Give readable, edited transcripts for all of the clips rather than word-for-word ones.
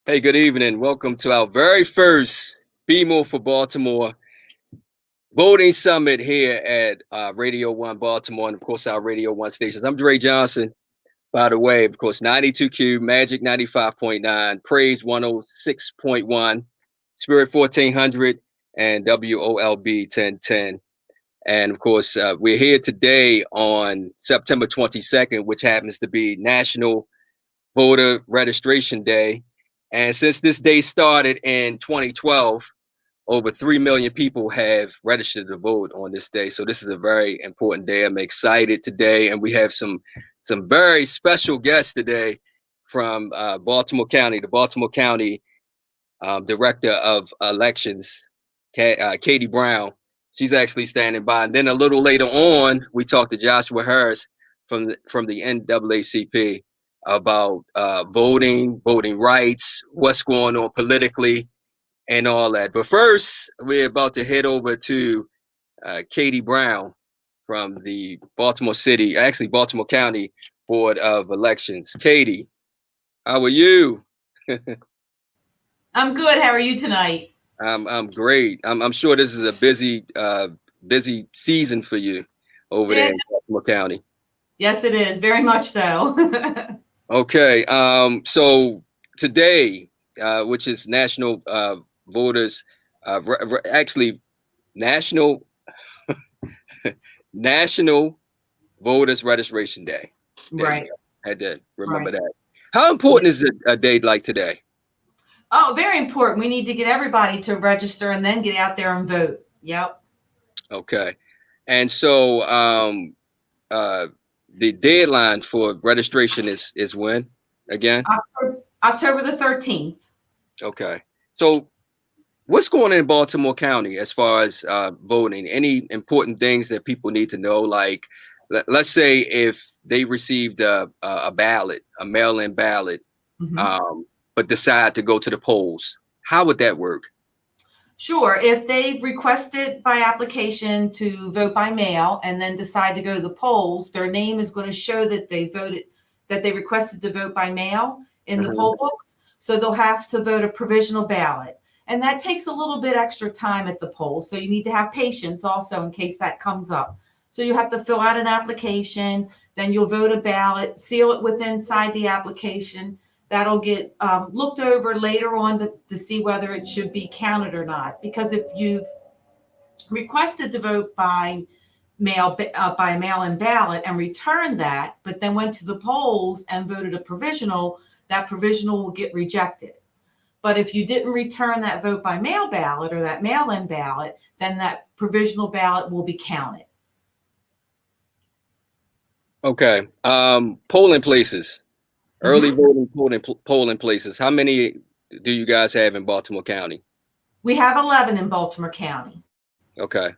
Hey, good evening. Welcome to our very first BeMore for Baltimore voting summit here at Radio 1 Baltimore, and of course, our Radio 1 stations. I'm Dre Johnson, by the way, of course, 92Q, Magic 95.9, Praise 106.1, Spirit 1400, and WOLB 1010. And of course, we're here today on September 22nd, which happens to be National Voter Registration Day. And since this day started in 2012, over 3 million people have registered to vote on this day. So this is a very important day. I'm excited today. And we have some very special guests today from Baltimore County, the Baltimore County Director of Elections, Katie Brown. She's actually standing by. And then a little later on, we talked to Joshua Harris from the NAACP about voting rights, what's going on politically, and all that. But first, we're about to head over to Katie Brown from the Baltimore County Board of Elections. Katie, how are you? I'm good. How are you tonight? I'm great. I'm sure this is a busy season for you over there in Baltimore County. Yes, it is. Very much so. Okay. So today, which is National Voters, actually National National Voters Registration Day. Right. Had to remember that. How important is a day like today? Oh, very important. We need to get everybody to register and then get out there and vote. Yep. Okay. And so the deadline for registration is when again? October the 13th. Okay. So what's going on in Baltimore County as far as voting? Any important things that people need to know? Like, let's say if they received a ballot, a mail-in ballot, but decide to go to the polls, how would that work? Sure. If they've requested by application to vote by mail and then decide to go to the polls, their name is going to show that they voted, that they requested to vote by mail in the poll books. So they'll have to vote a provisional ballot. And that takes a little bit extra time at the polls. So you need to have patience also in case that comes up. So you have to fill out an application, then you'll vote a ballot, seal it with inside the application. That'll get looked over later on to see whether it should be counted or not. Because if you've requested to vote by a mail-in ballot and returned that, but then went to the polls and voted a provisional, that provisional will get rejected. But if you didn't return that vote by mail ballot or that mail-in ballot, then that provisional ballot will be counted. Okay. Polling places. Early voting polling places. How many do you guys have in Baltimore County? We have 11 in Baltimore County. Okay.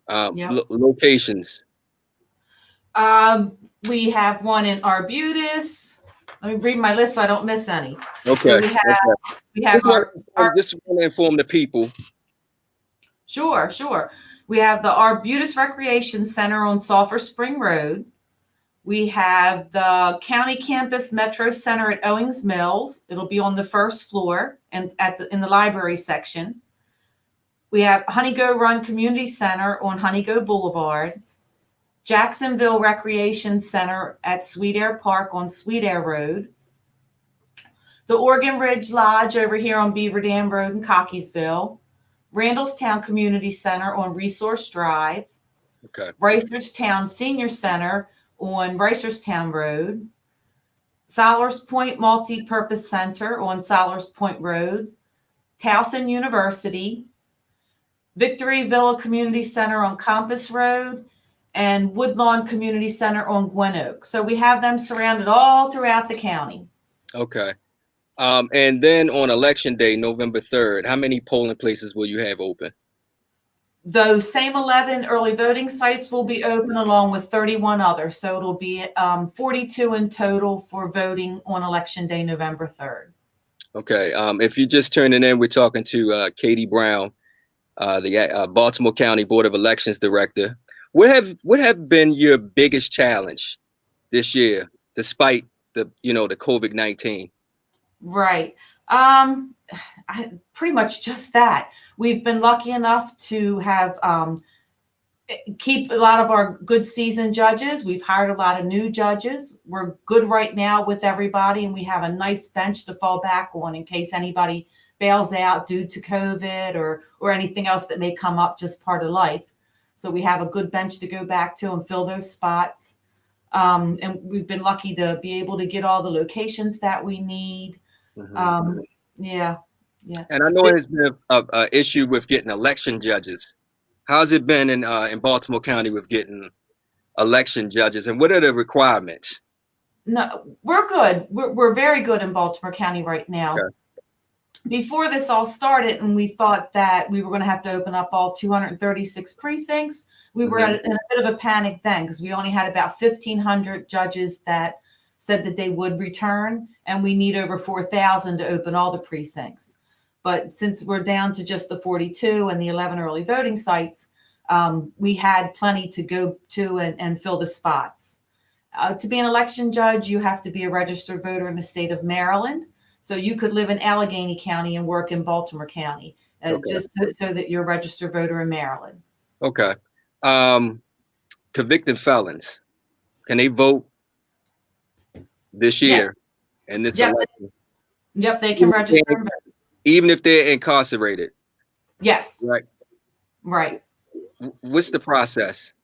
Locations. We have one in Arbutus. Let me read my list so I don't miss any. Okay. So we have just want to inform the people. Sure. We have the Arbutus Recreation Center on Sulphur Spring Road. We have the County Campus Metro Center at Owings Mills. It'll be on the first floor and in the library section. We have Honey Go Run Community Center on Honey Go Boulevard. Jacksonville Recreation Center at Sweet Air Park on Sweet Air Road. The Oregon Ridge Lodge over here on Beaver Dam Road in Cockeysville. Randallstown Community Center on Resource Drive. Okay. Reisterstown Senior Center on Reisterstown Road. Solars Point Multi-Purpose Center on Solars Point Road. Towson University. Victory Villa Community Center on Compass Road. And Woodlawn Community Center on Gwen Oak. So we have them surrounded all throughout the county. Okay. And then on election day, November 3rd, how many polling places will you have open? Those same 11 early voting sites will be open along with 31 others. So it'll be 42 in total for voting on election day, November 3rd. Okay. If you're just tuning in, we're talking to Katie Brown, the Baltimore County Board of Elections Director. What have been your biggest challenge this year, despite the COVID-19? Right. Pretty much just that. We've been lucky enough to have keep a lot of our good seasoned judges. We've hired a lot of new judges. We're good right now with everybody, and we have a nice bench to fall back on in case anybody bails out due to COVID or anything else that may come up, just part of life. So we have a good bench to go back to and fill those spots. And we've been lucky to be able to get all the locations that we need. Yeah. And I know there's been a issue with getting election judges. How's it been in Baltimore County with getting election judges, and what are the requirements? No, we're good. We're very good in Baltimore County right now. Okay. Before this all started, and we thought that we were going to have to open up all 236 precincts, we were in a bit of a panic then because we only had about 1,500 judges that said that they would return, and we need over 4,000 to open all the precincts. But since we're down to just the 42 and the 11 early voting sites, we had plenty to go to and fill the spots. To be an election judge, you have to be a registered voter in the state of Maryland. So you could live in Allegheny County and work in Baltimore County, just so that you're a registered voter in Maryland. Okay. Convicted felons, can they vote this year in this election? Yep, they can register. Even if they're incarcerated? Yes. Right. What's the process?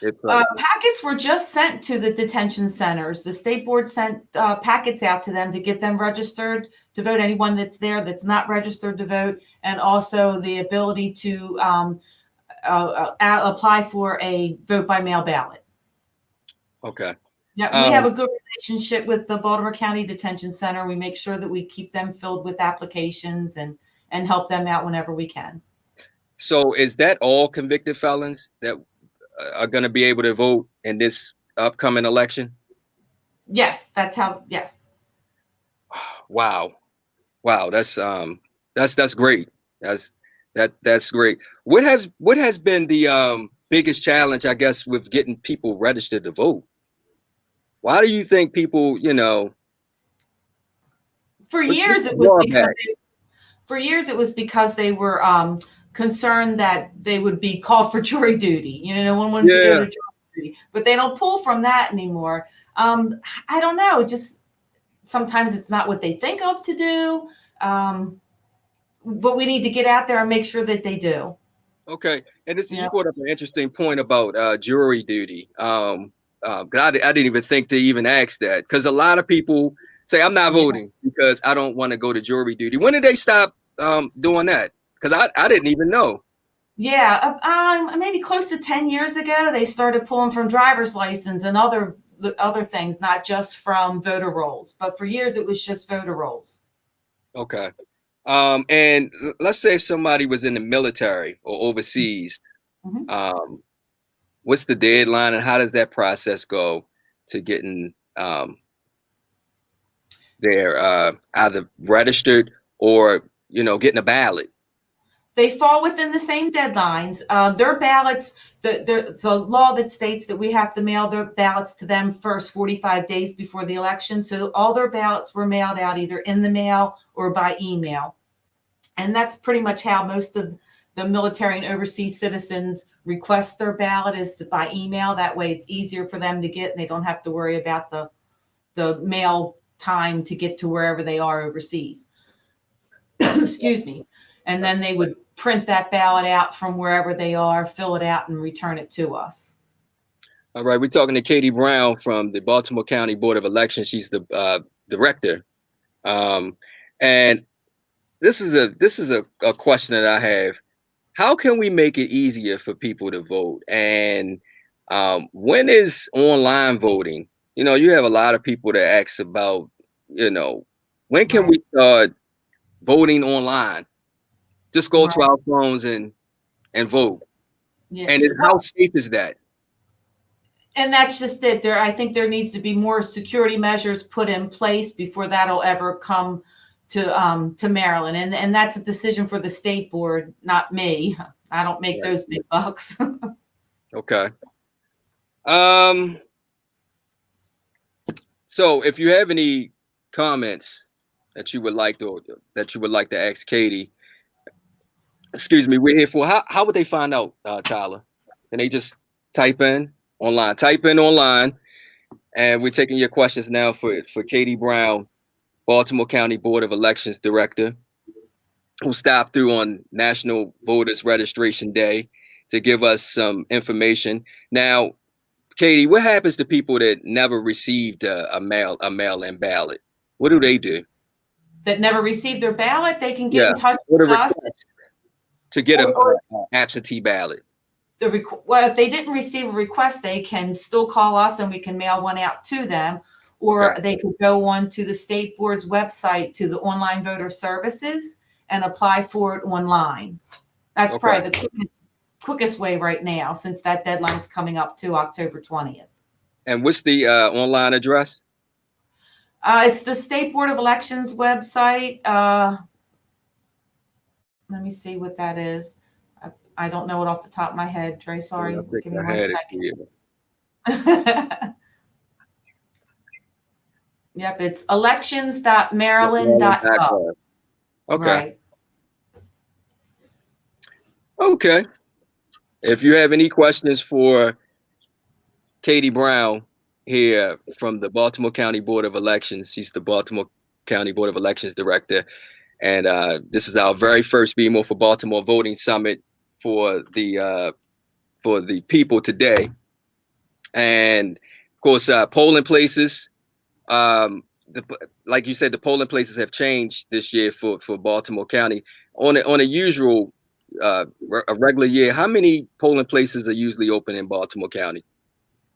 Packets were just sent to the detention centers. The state board sent packets out to them to get them registered to vote. Anyone that's there that's not registered to vote, and also the ability to apply for a vote by mail ballot. Okay. Yeah, we have a good relationship with the Baltimore County Detention Center. We make sure that we keep them filled with applications and help them out whenever we can. So is that all convicted felons that are going to be able to vote in this upcoming election? Yes, that's how. Yes. Wow. That's great. That's great. What has been the biggest challenge, I guess, with getting people registered to vote? Why do you think people, for years it was because they were concerned that they would be called for jury duty. No one wanted to go to jury duty, but they don't pull from that anymore. I don't know. Just sometimes it's not what they think of to do. But we need to get out there and make sure that they do. Okay. And you brought up an interesting point about jury duty. I didn't even think to even ask that, because a lot of people say I'm not voting because I don't want to go to jury duty. When did they stop doing that? Because I didn't even know. Yeah, maybe close to 10 years ago, they started pulling from driver's license and other things, not just from voter rolls. But for years, it was just voter rolls. Okay. And let's say if somebody was in the military or overseas, what's the deadline and how does that process go to getting their either registered or, getting a ballot? They fall within the same deadlines. Their ballots, there's a law that states that we have to mail their ballots to them first 45 days before the election. So all their ballots were mailed out either in the mail or by email. And that's pretty much how most of the military and overseas citizens request their ballot, is by email. That way it's easier for them to get, and they don't have to worry about the mail time to get to wherever they are overseas. Excuse me. And then they would print that ballot out from wherever they are, fill it out, and return it to us. All right. We're talking to Katie Brown from the Baltimore County Board of Elections. She's the director. And this is a question that I have. How can we make it easier for people to vote? And when is online voting? You have a lot of people that ask about, when can we start voting online? Just go to our phones and vote. Yeah. And how safe is that? And that's just it. I think there needs to be more security measures put in place before that'll ever come to Maryland. And that's a decision for the state board, not me. I don't make those big bucks. Okay. So if you have any comments that you would like to ask Katie. Excuse me, we're here for. How would they find out, Tyler? Can they just type in online, and we're taking your questions now for Katie Brown, Baltimore County Board of Elections Director, who stopped through on National Voters Registration Day to give us some information. Now, Katie, what happens to people that never received a mail-in ballot? What do they do? That never received their ballot, they can get Yeah, in touch what a with us. request to get an absentee ballot. Well, if they didn't receive a request, they can still call us and we can mail one out to them, or Okay. they could go on to the state board's website to the online voter services and apply for it online. That's probably the quickest way right now, since that deadline's coming up to October 20th. And what's the online address? It's the State Board of Elections website. Let me see what that is. I don't know it off the top of my head, Trey. Sorry. Give me 1 second. Yep, it's elections.maryland.gov. Okay. Right. Okay. If you have any questions for Katie Brown here from the Baltimore County Board of Elections, she's the Baltimore County Board of Elections Director. And this is our very first BeMore for Baltimore voting summit for the people today. And of course, polling places, like you said, the polling places have changed this year for Baltimore County. On a usual a regular year, how many polling places are usually open in Baltimore County?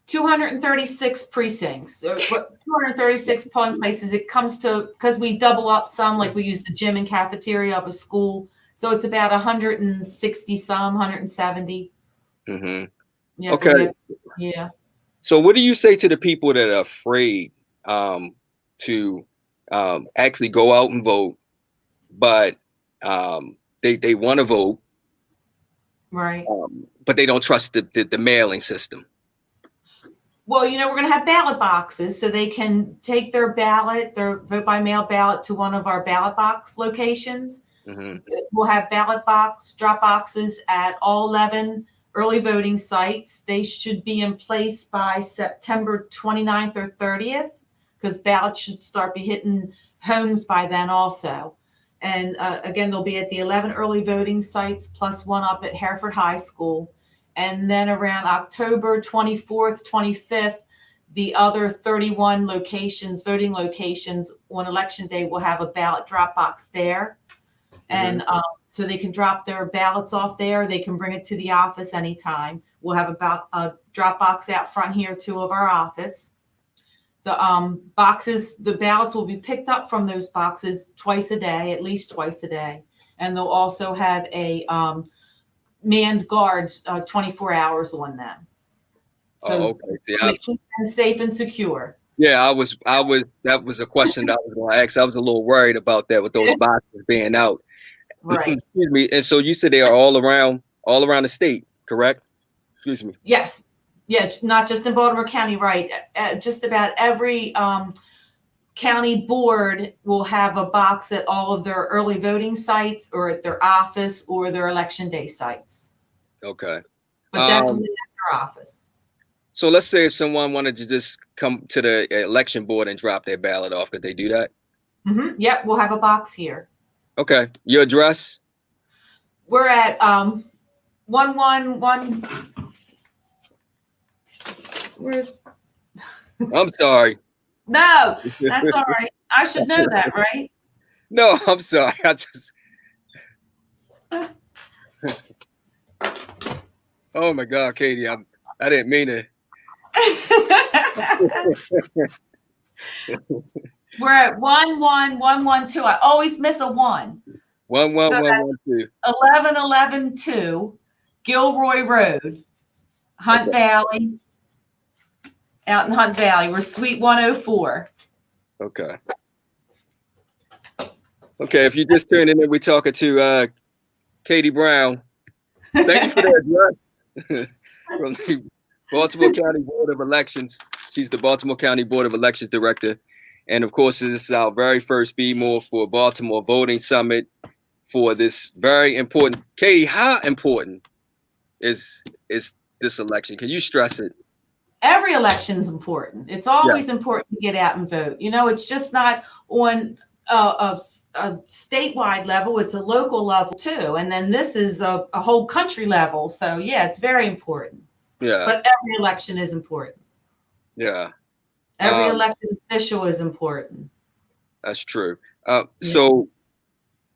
236 precincts, 236 polling places. It comes to, because we double up some, like we use the gym and cafeteria of a school. So it's about 160 some, 170. Mm-hmm. Yeah. Okay. Yeah. So what do you say to the people that are afraid to actually go out and vote, but they want to vote, right? But they don't trust the mailing system? Well, we're going to have ballot boxes, so they can take their ballot, their vote by mail ballot, to one of our ballot box locations. Mm-hmm. We'll have drop boxes at all 11 early voting sites. They should be in place by September 29th or 30th, because ballots should start be hitting homes by then also. And again, they'll be at the 11 early voting sites plus one up at Hereford High School. And then around October 24th, 25th, the other 31 locations, voting locations on election day, will have a ballot drop box there. Mm-hmm. And so they can drop their ballots off there. They can bring it to the office anytime. We'll have a drop box out front here too of our office. The the ballots will be picked up from those boxes twice a day, at least twice a day. And they'll also have a manned guards 24 hours on them. So okay. See, keep them safe and secure. Yeah, I was that was a question that I was going to ask. I was a little worried about that with those boxes being out. Right. Excuse me. And so you said they are all around the state, correct? Excuse me. Yes. Yeah, not just in Baltimore County, right? Just about every county board will have a box at all of their early voting sites, or at their office, or their election day sites. Okay. But definitely at their office. So let's say if someone wanted to just come to the election board and drop their ballot off, could they do that? Mm-hmm. Yep, we'll have a box here. Okay. Your address? We're at 111. I'm sorry. No, that's all right. I should know that, right? No, I'm sorry. Oh my God, Katie, I didn't mean it. We're at 11112. I always miss a 1. 11112. 11112 Gilroy Road, Hunt Valley. Out in Hunt Valley. We're Suite 104. Okay. Okay, if you just tuned in, we're talking to Katie Brown. Thank you for the address from the Baltimore County Board of Elections. She's the Baltimore County Board of Elections Director. And of course, this is our very first BeMore for Baltimore Voting Summit for this very important. Katie, how important is this election? Can you stress it? Every election is important. It's always important to get out and vote. You know, it's just not on a statewide level, it's a local level too. And then this is a whole country level. So yeah, it's very important. Yeah. But every election is important. Yeah. Every elected official is important. That's true. So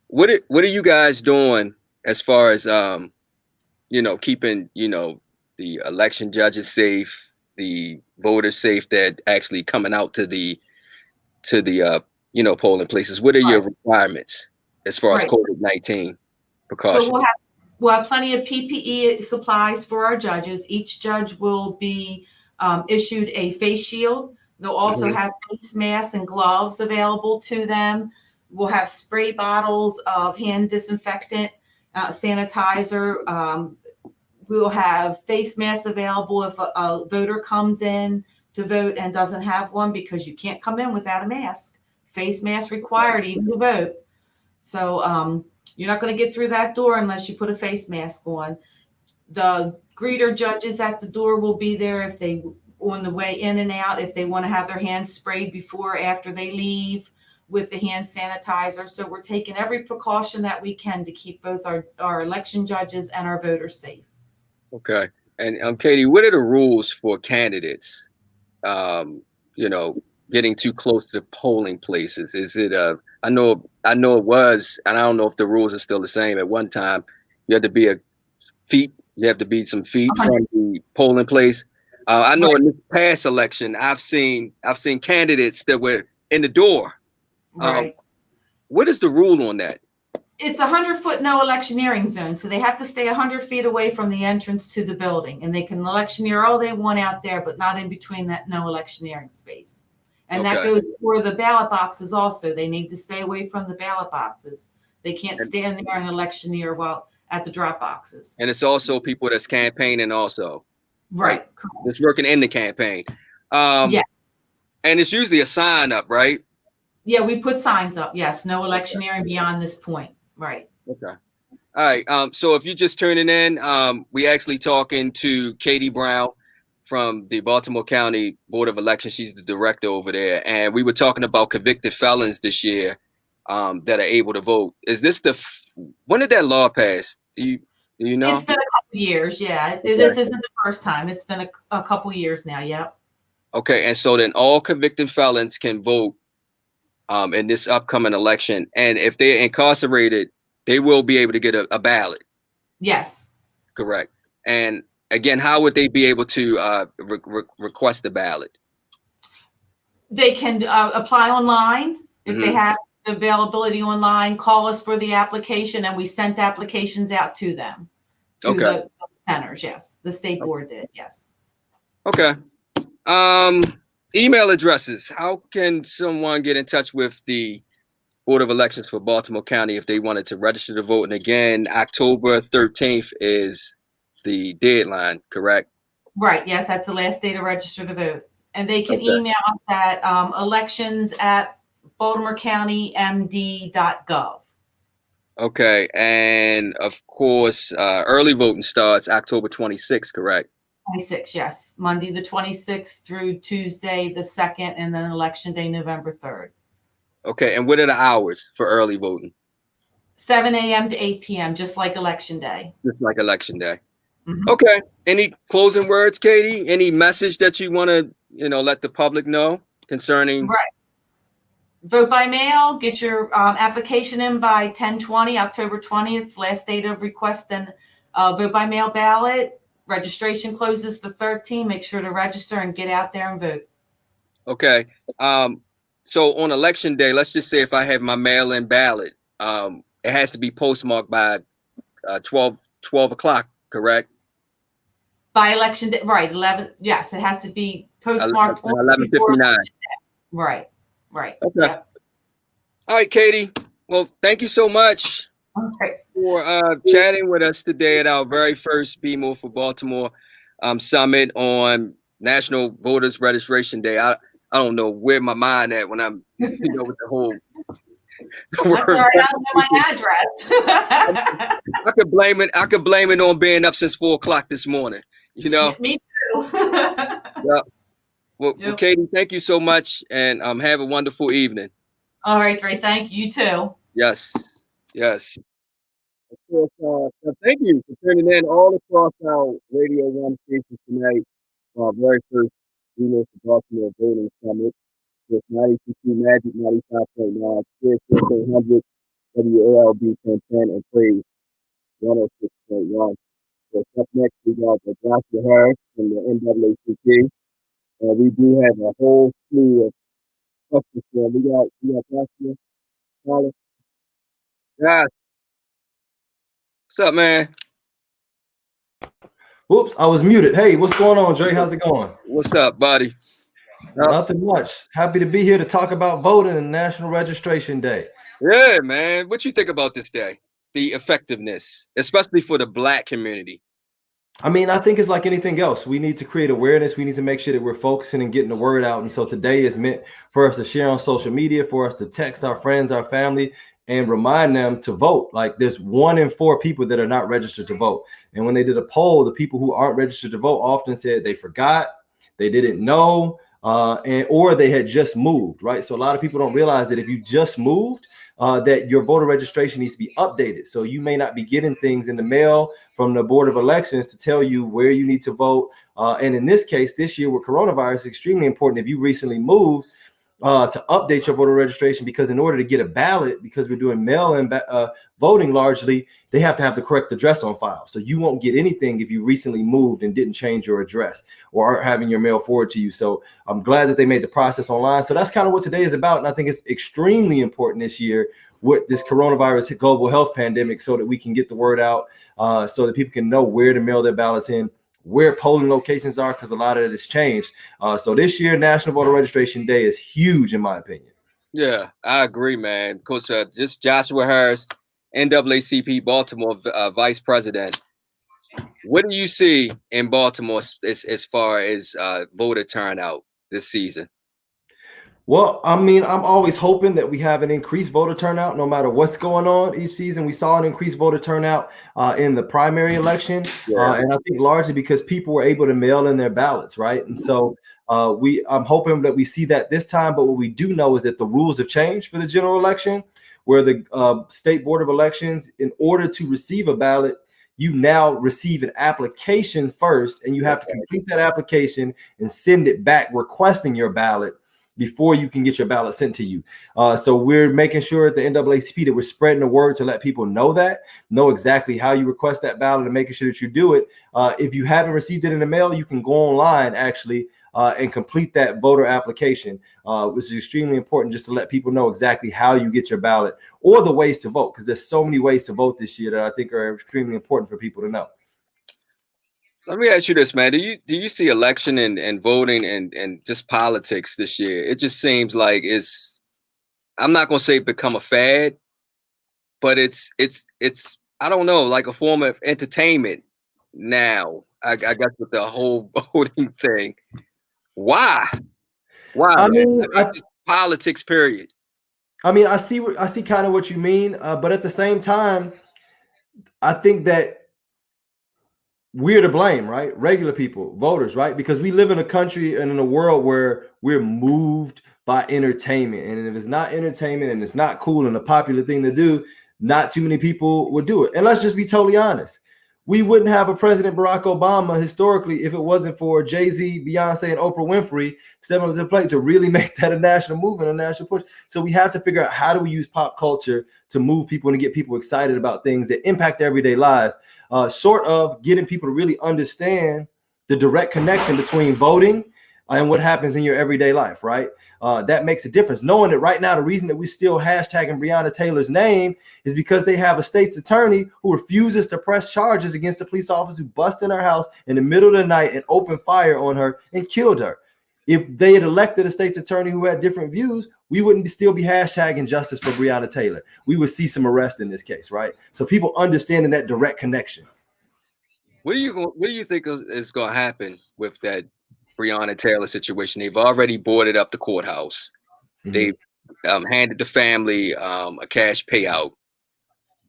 what are you guys doing as far as keeping, the election judges safe, the voters safe that actually coming out to the polling places? What are your requirements as far as COVID-19 precautions? So we'll have plenty of PPE supplies for our judges. Each judge will be issued a face shield. They'll also have face masks and gloves available to them. We'll have spray bottles of hand disinfectant, sanitizer. We'll have face masks available if a voter comes in to vote and doesn't have one, because you can't come in without a mask. Face mask required even to vote. So you're not going to get through that door unless you put a face mask on. The greeter judges at the door will be there if they on the way in and out, if they want to have their hands sprayed before or after they leave with the hand sanitizer. So we're taking every precaution that we can to keep both our election judges and our voters safe. Okay. And Katie, what are the rules for candidates, getting too close to polling places? Is it I know it was, and I don't know if the rules are still the same. At one time, you had to be you have to be some feet from the polling place. I know in this past election, I've seen candidates that were in the door. What is the rule on that? It's 100-foot no electioneering zone. So they have to stay 100 feet away from the entrance to the building, and they can electioneer all they want out there, but not in between that no electioneering space. And that goes for the ballot boxes also. They need to stay away from the ballot boxes. They can't stand there and electioneer while at the drop boxes. And it's also people that's campaigning also. Right. That's working in the campaign. And it's usually a sign up, right? Yeah, we put signs up. Yes, no electioneering beyond this point. Right. Okay. All right. So if you're just tuning in, we actually talking to Katie Brown from the Baltimore County Board of Elections. She's the director over there. And we were talking about convicted felons this year that are able to vote. Is this when did that law pass? Do you know? It's been a couple years. Yeah. This isn't the first time. It's been a couple years now. Yep. Okay. And so then all convicted felons can vote in this upcoming election. And if they're incarcerated, they will be able to get a ballot. Yes. Correct. And again, how would they be able to request a ballot? They can apply online if they have the availability online. Call us for the application, and we sent applications out to them. To the centers, yes. The state board did, yes. Okay. Email addresses. How can someone get in touch with the Board of Elections for Baltimore County if they wanted to register to vote? And again, October 13th is the deadline, correct? Right. Yes, that's the last day to register to vote. And they can email us at elections@baltimorecounty.md.gov. Okay. And of course, early voting starts October 26th, correct? 26th, yes. Monday the 26th through Tuesday the 2nd, and then Election Day, November 3rd. Okay. And what are the hours for early voting? 7 a.m. to 8 p.m., just like Election Day. Just like Election Day. Okay. Any closing words, Katie? Any message that you want to, let the public know concerning? Right. Vote by mail. Get your application in by 10/20, October 20th, last date of request and vote by mail ballot. Registration closes the 13th. Make sure to register and get out there and vote. Okay. So on Election Day, let's just say if I have my mail-in ballot, it has to be postmarked by 12 o'clock, correct? By Election Day, right? 11. Yes, it has to be postmarked 11:59. Right. Okay. Yep. All right, Katie. Well, thank you so much for chatting with us today at our very first BeMore for Baltimore summit on National Voters Registration Day. I don't know where my mind at when I'm, with the whole That's all word. right. I don't know my address. I could blame it. I could blame it on being up since 4 o'clock this morning. Me too. Yeah. Well, Yep. Katie, thank you so much, and have a wonderful evening. All right, Dre. Thank you. You too. Yes, yes. Of course, thank you for tuning in all across our Radio One station tonight. Very first BeMore for Baltimore Voting Summit with 92.2 Magic, 95.9, Spirit 1400, WALB 1010, and Praise 106.1. So up next, we got Joshua Harris from the NAACP. We do have a whole slew of questions for him. We got Joshua Harris. Josh, what's up, man? Whoops, I was muted. Hey, what's going on, Dre? How's it going? What's up, buddy? Nothing much. Happy to be here to talk about voting and National Registration Day. Yeah, man. What you think about this day? The effectiveness, especially for the Black community. I mean, I think it's like anything else. We need to create awareness. We need to make sure that we're focusing and getting the word out. And so today is meant for us to share on social media, for us to text our friends, our family, and remind them to vote. Like there's 1 in 4 people that are not registered to vote. And when they did a poll, the people who aren't registered to vote often said they forgot, they didn't know, or they had just moved, right? So a lot of people don't realize that if you just moved, that your voter registration needs to be updated. So you may not be getting things in the mail from the Board of Elections to tell you where you need to vote. And in this case, this year with coronavirus, it's extremely important if you recently moved to update your voter registration, because in order to get a ballot, because we're doing mail-in voting largely, they have to have the correct address on file. So you won't get anything if you recently moved and didn't change your address or aren't having your mail forwarded to you. So I'm glad that they made the process online. So that's kind of what today is about. And I think it's extremely important this year with this coronavirus global health pandemic, so that we can get the word out, so that people can know where to mail their ballots in, where polling locations are, because a lot of it has changed. So this year, National Voter Registration Day is huge, in my opinion. Yeah, I agree, man. Coach, just Joshua Harris, NAACP Baltimore Vice President. What do you see in Baltimore as far as voter turnout this season? Well, I mean, I'm always hoping that we have an increased voter turnout no matter what's going on each season. We saw an increased voter turnout in the primary election. And I think largely because people were able to mail in their ballots, right? And so I'm hoping that we see that this time. But what we do know is that the rules have changed for the general election, where the State Board of Elections, in order to receive a ballot, you now receive an application first, and you have to complete that application and send it back requesting your ballot before you can get your ballot sent to you. So we're making sure at the NAACP that we're spreading the word to let people know exactly how you request that ballot, and making sure that you do it. If you haven't received it in the mail, you can go online actually and complete that voter application, which is extremely important, just to let people know exactly how you get your ballot or the ways to vote, because there's so many ways to vote this year that I think are extremely important for people to know. Let me ask you this, man. Do you see election and voting and just politics this year? It just seems like I'm not gonna say become a fad, but it's I don't know, like a form of entertainment now. I guess with the whole voting thing. Why? I mean, just politics, period. I mean, I see kind of what you mean, but at the same time, I think that we're to blame, right? Regular people, voters, right? Because we live in a country and in a world where we're moved by entertainment. And if it's not entertainment and it's not cool and a popular thing to do, not too many people would do it. And let's just be totally honest. We wouldn't have a President Barack Obama historically if it wasn't for Jay-Z, Beyonce, and Oprah Winfrey stepping up to the plate to really make that a national movement, a national push. So we have to figure out, how do we use pop culture to move people and to get people excited about things that impact their everyday lives, short of getting people to really understand the direct connection between voting and what happens in your everyday life, right? That makes a difference. Knowing that right now, the reason that we're still hashtagging Breonna Taylor's name is because they have a state's attorney who refuses to press charges against the police officer who busted in her house in the middle of the night and opened fire on her and killed her. If they had elected a state's attorney who had different views, we wouldn't still be hashtagging justice for Breonna Taylor. We would see some arrest in this case, right? So people understanding that direct connection. What do you think is going to happen with that Breonna Taylor situation. They've already boarded up the courthouse. They've handed the family a cash payout.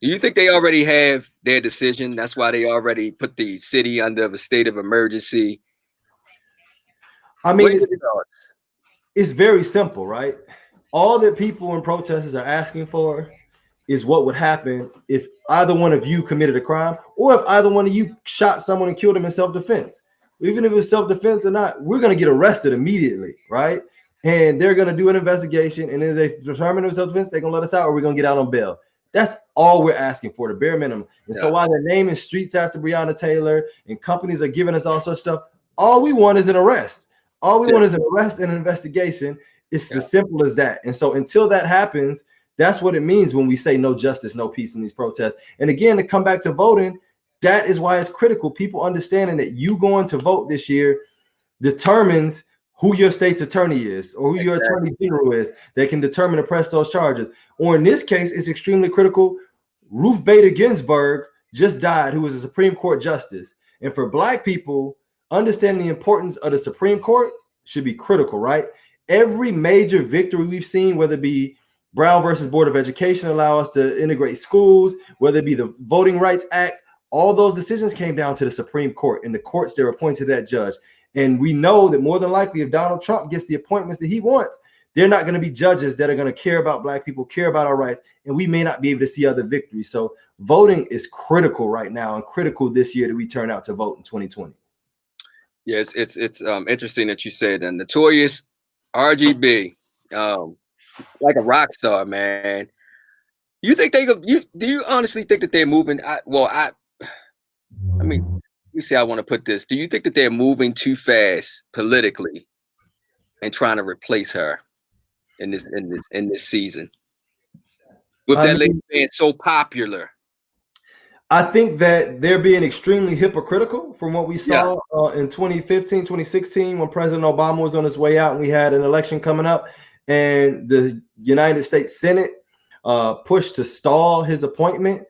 Do you think they already have their decision? That's why they already put the city under a state of emergency. I mean, it's very simple, right? All that people and protesters are asking for is what would happen if either one of you committed a crime, or if either one of you shot someone and killed him in self-defense. Even if it's self-defense or not, we're going to get arrested immediately, right? And they're going to do an investigation, and if they determine it was self-defense, they're going to let us out, or we're going to get out on bail. That's all we're asking for, the bare minimum. And so while they're naming streets after Breonna Taylor and companies are giving us all sorts of stuff, all we want is an arrest. All we want is an arrest and an investigation. It's as simple as that. And so until that happens, that's what it means when we say no justice, no peace in these protests. And again, to come back to voting, that is why it's critical. People understanding that you going to vote this year determines who your state's attorney is, or who your attorney general is, that can determine to press those charges. Or in this case, it's extremely critical. Ruth Bader Ginsburg just died, who was a Supreme Court justice. And for Black people, understanding the importance of the Supreme Court should be critical, right? Every major victory we've seen, whether it be Brown versus Board of Education allow us to integrate schools, whether it be the Voting Rights Act, all those decisions came down to the Supreme Court and the courts that were appointed that judge. And we know that more than likely, if Donald Trump gets the appointments that he wants, they're not going to be judges that are going to care about Black people, care about our rights, and we may not be able to see other victories. So voting is critical right now, and critical this year that we turn out to vote in 2020. Yes, it's interesting that you said that. Notorious RGB, like a rock star, man. You think do you honestly think that they're moving? I mean, let me see how I want to put this. Do you think that they're moving too fast politically and trying to replace her in this season? With that lady being so popular. I think that they're being extremely hypocritical from what we saw in 2015, 2016, when President Obama was on his way out and we had an election coming up, and the United States Senate pushed to stall his appointment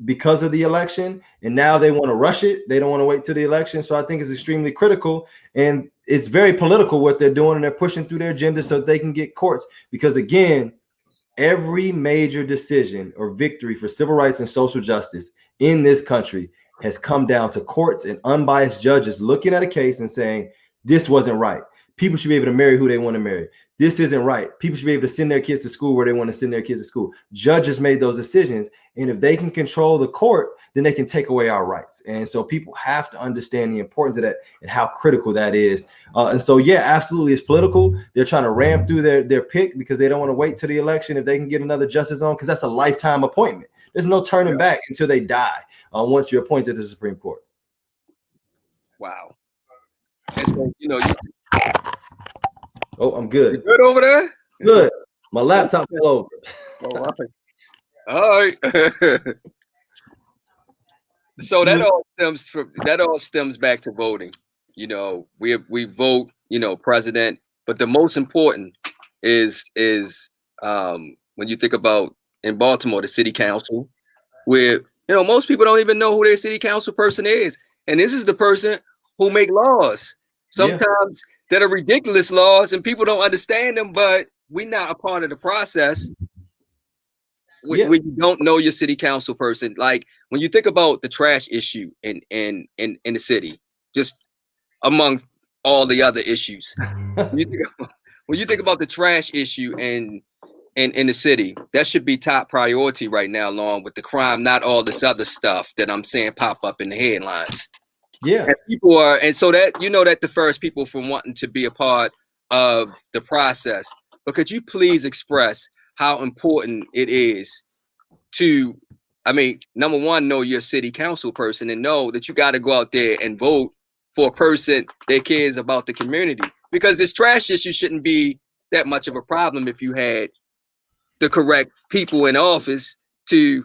because of the election. And now they want to rush it. They don't want to wait till the election. So I think it's extremely critical, and it's very political what they're doing, and they're pushing through their agenda so that they can get courts. Because again, every major decision or victory for civil rights and social justice in this country has come down to courts and unbiased judges looking at a case and saying, this wasn't right. People should be able to marry who they want to marry. This isn't right. People should be able to send their kids to school where they want to send their kids to school. Judges made those decisions. And if they can control the court, then they can take away our rights. And so people have to understand the importance of that and how critical that is. And so, yeah, absolutely, it's political. They're trying to ram through their pick because they don't want to wait till the election if they can get another justice on, because that's a lifetime appointment. There's no turning back until they die once you're appointed to the Supreme Court. Wow. And so, oh, I'm good. You good over there? Good. My laptop fell over. All right. So that all stems back to voting. We vote, president, but the most important is when you think about in Baltimore, the city council, where most people don't even know who their city council person is, and this is the person who make laws. Sometimes that are ridiculous laws, and people don't understand them, but we're not a part of the process. When you don't know your city council person, like when you think about the trash issue in the city, just among all the other issues, when you think about the trash issue in the city, that should be top priority right now, along with the crime, not all this other stuff that I'm saying pop up in the headlines. Yeah, and people are, and so that that defers people from wanting to be a part of the process. But could you please express how important it is to, number one, know your city council person and know that you got to go out there and vote for a person that cares about the community, because this trash issue shouldn't be that much of a problem if you had the correct people in office to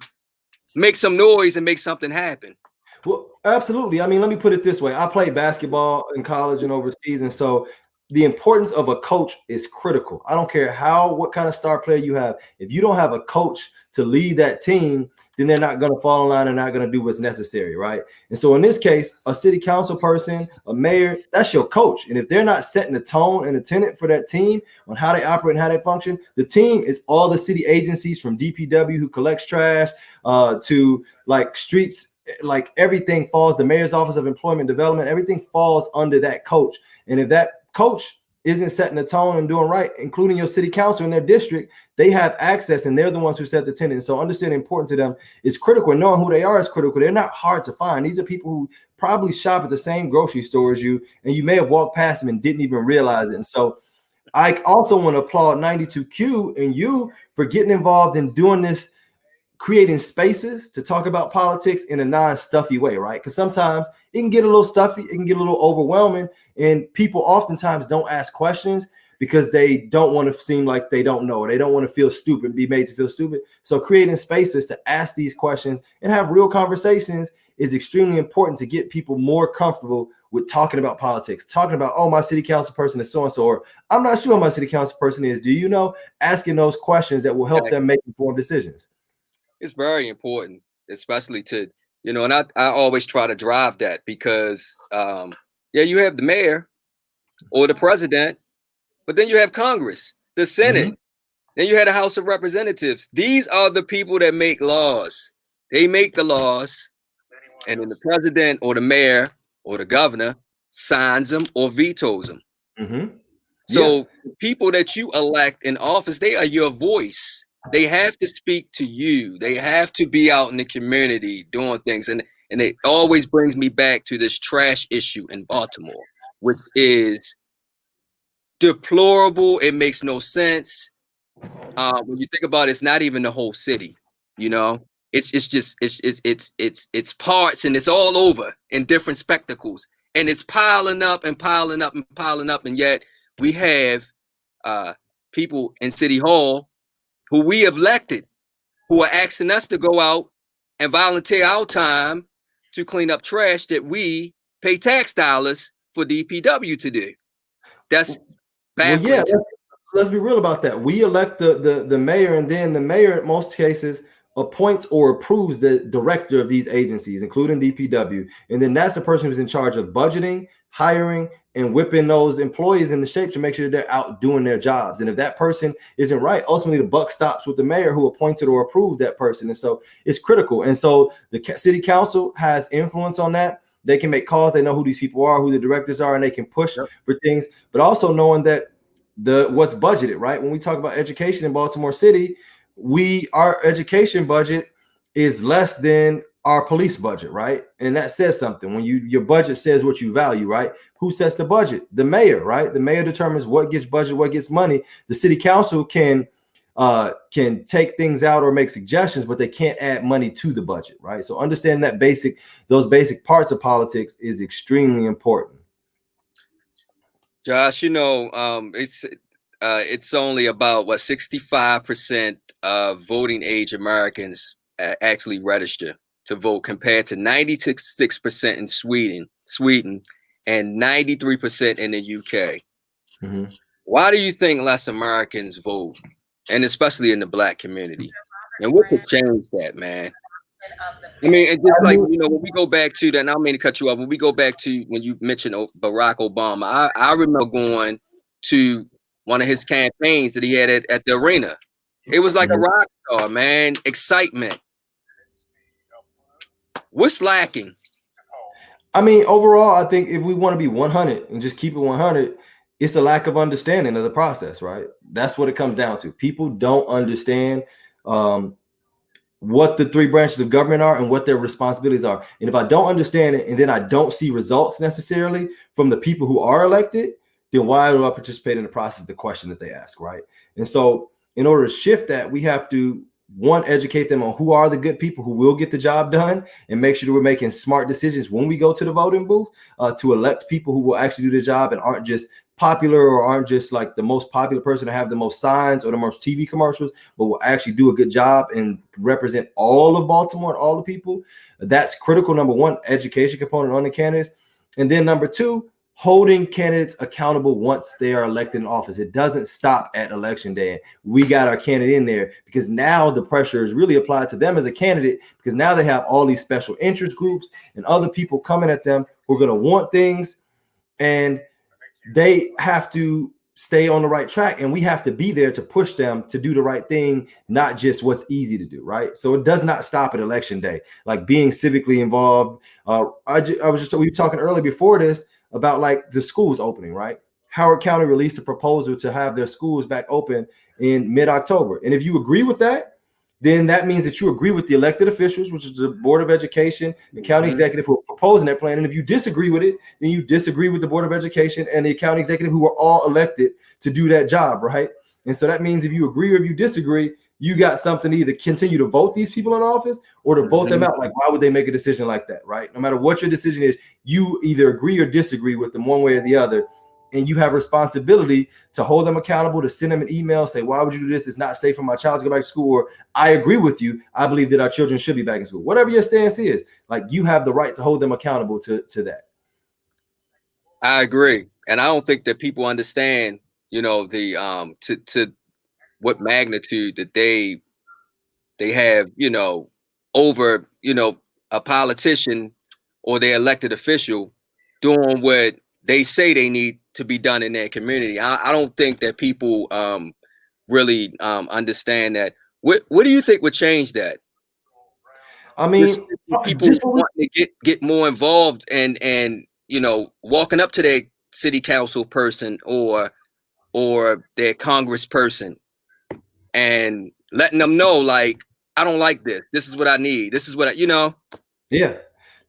make some noise and make something happen. Well, absolutely. Let me put it this way. I played basketball in college and overseas, and so the importance of a coach is critical. I don't care what kind of star player you have. If you don't have a coach to lead that team, then they're not going to fall in line and not going to do what's necessary, right? And so in this case, a city council person, a mayor, that's your coach. And if they're not setting the tone and the tenet for that team on how they operate and how they function, the team is all the city agencies from DPW who collects trash to like streets, like everything falls, the mayor's office of employment development, everything falls under that coach. And if that coach isn't setting the tone and doing right, including your city council in their district, they have access and they're the ones who set the tenet. And so understanding the importance to them is critical. And knowing who they are is critical. They're not hard to find. These are people who probably shop at the same grocery store as you, and you may have walked past them and didn't even realize it. And so I also want to applaud 92Q and you for getting involved in doing this, creating spaces to talk about politics in a non-stuffy way, right? Because sometimes it can get a little stuffy, it can get a little overwhelming, and people oftentimes don't ask questions because they don't want to seem like they don't know, or they don't want to feel stupid, be made to feel stupid. So creating spaces to ask these questions and have real conversations is extremely important to get people more comfortable with talking about politics, talking about, oh, my city council person is so-and-so, or I'm not sure who my city council person is. Do you know? Asking those questions that will help them make informed decisions. It's very important, especially to, and I always try to drive that because, you have the mayor or the president, but then you have Congress, the Senate, then you have the House of Representatives. These are the people that make laws. They make the laws, and then the president or the mayor or the governor signs them or vetoes them. So people that you elect in office, they are your voice. They have to speak to you. They have to be out in the community doing things. And it always brings me back to this trash issue in Baltimore, which is deplorable. It makes no sense. When you think about it, it's not even the whole city, it's just it's parts, and it's all over in different spectacles, and it's piling up and piling up and piling up. And yet we have people in City Hall who we have elected, who are asking us to go out and volunteer our time to clean up trash that we pay tax dollars for DPW to do. That's baffling. Well, let's be real about that. We elect the mayor, and then the mayor in most cases appoints or approves the director of these agencies, including DPW. And then that's the person who's in charge of budgeting, hiring, and whipping those employees into shape to make sure that they're out doing their jobs. And if that person isn't right, ultimately the buck stops with the mayor who appointed or approved that person. And so it's critical. And so the city council has influence on that. They can make calls. They know who these people are, who the directors are, and they can push for things. But also knowing that what's budgeted, right? When we talk about education in Baltimore City, our education budget is less than our police budget, right? And that says something. When your budget says what you value, right? Who sets the budget? The mayor, right? The mayor determines what gets budget, what gets money. The city council can take things out or make suggestions, but they can't add money to the budget, right? So understanding that those basic parts of politics is extremely important. Josh, it's only about 65% of voting age Americans actually register to vote, compared to 96% in Sweden, and 93% in the UK. Why do you think less Americans vote, and especially in the Black community? And what could change that, man? I mean, it's just like, when we go back to that, and I don't mean to cut you off, when we go back to when you mentioned Barack Obama, I remember going to one of his campaigns that he had at the arena. It was like a rock star, man. Excitement. What's lacking? I mean, overall, I think if we want to be 100 and just keep it 100, it's a lack of understanding of the process, right? That's what it comes down to. People don't understand what the three branches of government are and what their responsibilities are. And if I don't understand it, and then I don't see results necessarily from the people who are elected, then why do I participate in the process? The question that they ask, right? And so in order to shift that, we have to, one, educate them on who are the good people who will get the job done, and make sure that we're making smart decisions when we go to the voting booth to elect people who will actually do the job and aren't just popular, or aren't just like the most popular person to have the most signs or the most TV commercials, but will actually do a good job and represent all of Baltimore and all the people. That's critical. Number one, education component on the candidates. And then number two, holding candidates accountable once they are elected in office. It doesn't stop at election day. We got our candidate in there because now the pressure is really applied to them as a candidate, because now they have all these special interest groups and other people coming at them who are going to want things, and they have to stay on the right track, and we have to be there to push them to do the right thing, not just what's easy to do, right? So it does not stop at election day. Like being civically involved. We were talking earlier before this about like the schools opening, right? Howard County released a proposal to have their schools back open in mid-October. And if you agree with that, then that means that you agree with the elected officials, which is the Board of Education, the county executive who are proposing that plan. And if you disagree with it, then you disagree with the Board of Education and the county executive, who are all elected to do that job, right? And so that means if you agree or if you disagree, you got something to either continue to vote these people in office or to vote them out. Like, why would they make a decision like that, right? No matter what your decision is, you either agree or disagree with them one way or the other. And you have responsibility to hold them accountable, to send them an email, say, why would you do this? It's not safe for my child to go back to school. Or I agree with you. I believe that our children should be back in school. Whatever your stance is, like, you have the right to hold them accountable to that. I agree. And I don't think that people understand, you know, the to what magnitude that they have, you know, over, you know, a politician or their elected official doing what they say they need to be done in their community. I don't think that people really understand that. What do you think would change that? I mean, people want to get more involved and you know, walking up to their city council person or their congressperson and letting them know, like, I don't like this. This is what I need. This is what you know. Yeah.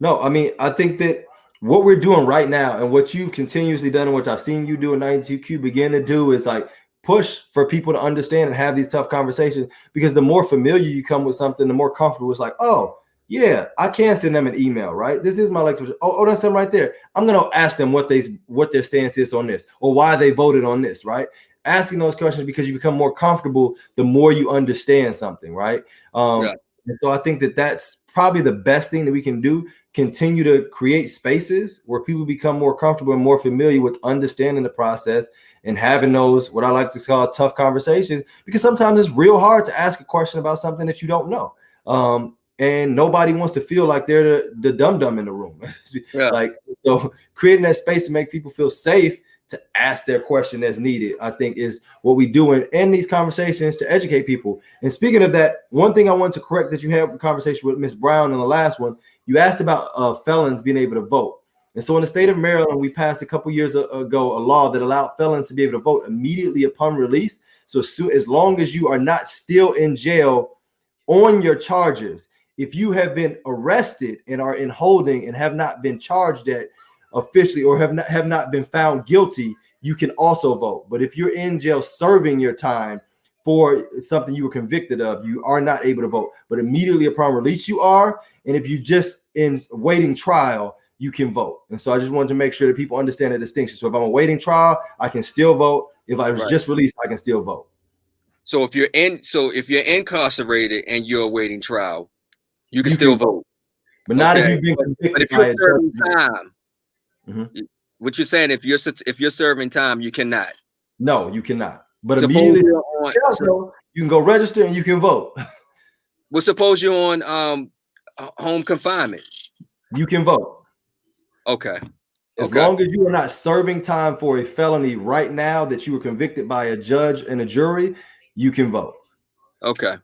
No, I mean, I think that what we're doing right now and what you've continuously done and what I've seen you do in 92Q begin to do is like push for people to understand and have these tough conversations, because the more familiar you come with something, the more comfortable it's like, oh, yeah, I can send them an email, right? This is my elected. Oh, that's them right there. I'm going to ask them what their stance is on this or why they voted on this, right? Asking those questions, because you become more comfortable the more you understand something, right? And so I think that that's probably the best thing that we can do. Continue to create spaces where people become more comfortable and more familiar with understanding the process and having those, what I like to call, tough conversations, because sometimes it's real hard to ask a question about something that you don't know. And nobody wants to feel like they're the dum-dum in the room. Like, so creating that space to make people feel safe to ask their question as needed, I think, is what we do in these conversations to educate people. And speaking of that, one thing I want to correct that you had a conversation with Ms. Brown in the last one, you asked about felons being able to vote. And so in the state of Maryland, we passed a couple years ago a law that allowed felons to be able to vote immediately upon release. So as long as you are not still in jail on your charges, if you have been arrested and are in holding and have not been charged yet officially or have not been found guilty, you can also vote. But if you're in jail serving your time for something you were convicted of, you are not able to vote. But immediately upon release, you are. And if you just in waiting trial, you can vote. And so I just wanted to make sure that people understand the distinction. So if I'm awaiting trial, I can still vote. If I was just released, I can still vote. So if you're incarcerated and you're awaiting trial, you can still vote. But not if you've been convicted. But if you're serving time, what you're saying, if you're serving time, you cannot. No, you cannot. But immediately you can go register and you can vote. Well, suppose you're on home confinement. You can vote. Okay. As long as you are not serving time for a felony right now that you were convicted by a judge and a jury, you can vote. Okay.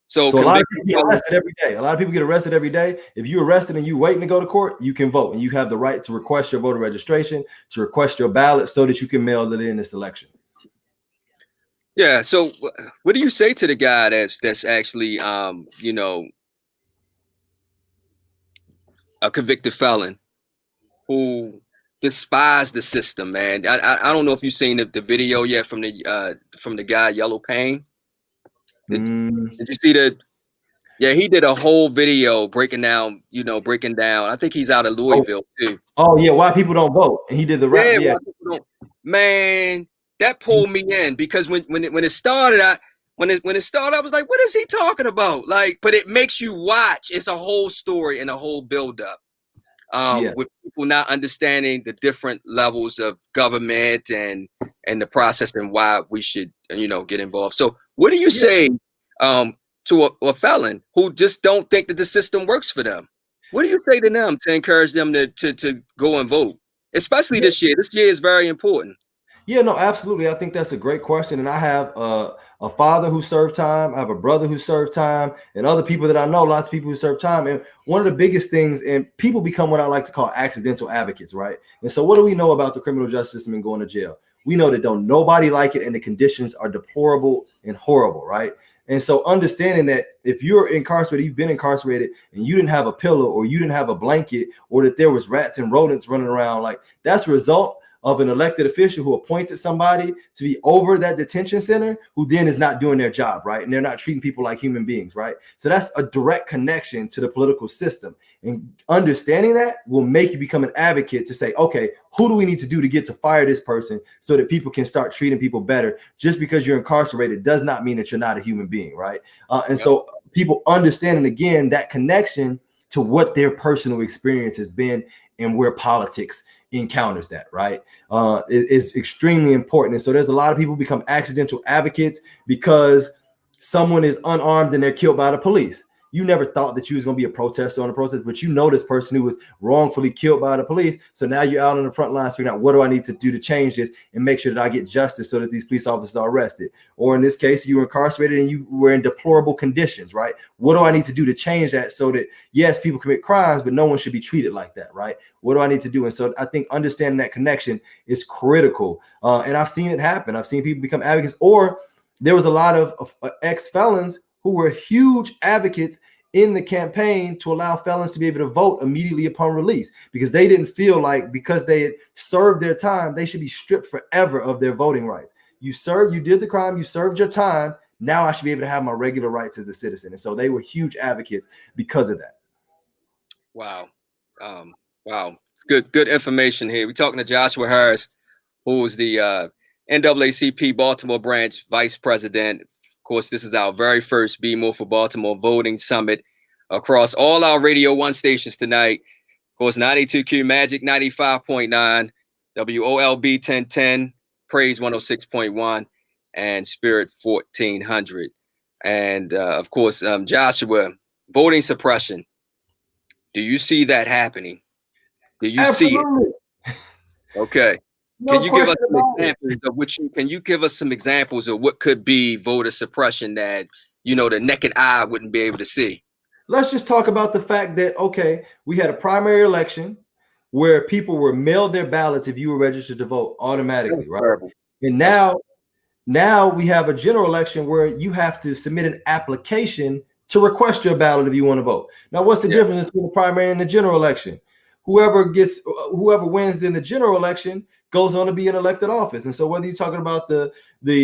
So a lot of people get arrested every day. A lot of people get arrested every day. If you're arrested and you waiting to go to court, you can vote, and you have the right to request your voter registration, to request your ballot, so that you can mail it in this election. Yeah. So what do you say to the guy that's actually you know, a convicted felon who despised the system, man? I don't know if you've seen the video yet from the guy Yellow Pain. Did you see that? Yeah, he did a whole video breaking down. I think he's out of Louisville too. Oh yeah, why people don't vote? And he did the rap. Yeah. Man, that pulled me in, because when it started, I was like, what is he talking about? Like, but it makes you watch. It's a whole story and a whole build up. with people not understanding the different levels of government and the process and why we should, get involved. So what do you say to a felon who just don't think that the system works for them? What do you say to them to encourage them to go and vote, especially this year? This year is very important. Yeah, no, absolutely. I think that's a great question. And I have a father who served time. I have a brother who served time, and other people that I know, lots of people who served time. And one of the biggest things, and people become what I like to call accidental advocates, right? And so what do we know about the criminal justice system and going to jail? We know that don't nobody like it, and the conditions are deplorable and horrible, right? And so understanding that if you're incarcerated, you've been incarcerated, and you didn't have a pillow or you didn't have a blanket, or that there was rats and rodents running around, like that's a result of an elected official who appointed somebody to be over that detention center, who then is not doing their job, right? And they're not treating people like human beings, right? So that's a direct connection to the political system. And understanding that will make you become an advocate to say, okay, who do we need to do to get to fire this person so that people can start treating people better? Just because you're incarcerated does not mean that you're not a human being, right? So people understanding, again, that connection to what their personal experience has been and where politics encounters that, right, is extremely important. And so there's a lot of people become accidental advocates because someone is unarmed and they're killed by the police. You never thought that you was going to be a protester on a protest, but you know this person who was wrongfully killed by the police. So now you're out on the front lines figuring out, what do I need to do to change this and make sure that I get justice so that these police officers are arrested? Or in this case, you were incarcerated and you were in deplorable conditions, right? What do I need to do to change that so that, yes, people commit crimes, but no one should be treated like that, right? What do I need to do? And so I think understanding that connection is critical. And I've seen it happen. I've seen people become advocates, or there was a lot of ex-felons who were huge advocates in the campaign to allow felons to be able to vote immediately upon release, because they didn't feel like because they had served their time, they should be stripped forever of their voting rights. You served, you did the crime, you served your time. Now I should be able to have my regular rights as a citizen. And so they were huge advocates because of that. Wow. Wow. It's good information here. We're talking to Joshua Harris, who is the NAACP Baltimore branch vice president. Of course, this is our very first BeMore for Baltimore voting summit across all our Radio 1 stations tonight. Of course, 92Q Magic 95.9, WOLB 1010, Praise 106.1, and Spirit 1400. And of course, Joshua, voting suppression. Do you see that happening? Do you see it? Okay. Can you give us some examples of can you give us some examples of what could be voter suppression that, the naked eye wouldn't be able to see? Let's just talk about the fact that, okay, we had a primary election where people were mailed their ballots if you were registered to vote automatically, right? And now we have a general election where you have to submit an application to request your ballot if you want to vote. Now, what's the difference between the primary and the general election? Whoever wins in the general election goes on to be in elected office. And so whether you're talking about the